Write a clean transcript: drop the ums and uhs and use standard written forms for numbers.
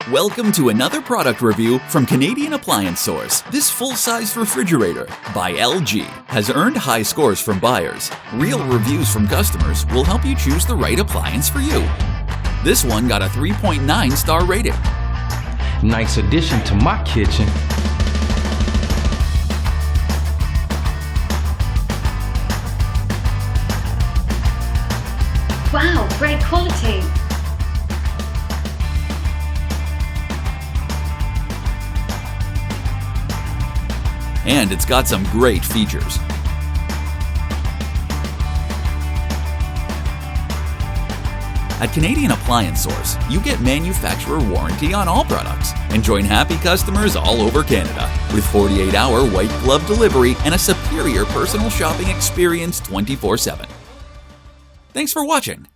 Welcome to another product review from Canadian Appliance Source. This full-size refrigerator by LG has earned high scores from buyers. Real reviews from customers will help you choose the right appliance for you. This one got a 3.9-star rating. Nice addition to my kitchen. Wow, great quality! And it's got some great features. At Canadian Appliance Source, you get manufacturer warranty on all products and join happy customers all over Canada with 48-hour white glove delivery and a superior personal shopping experience 24/7. Thanks for watching.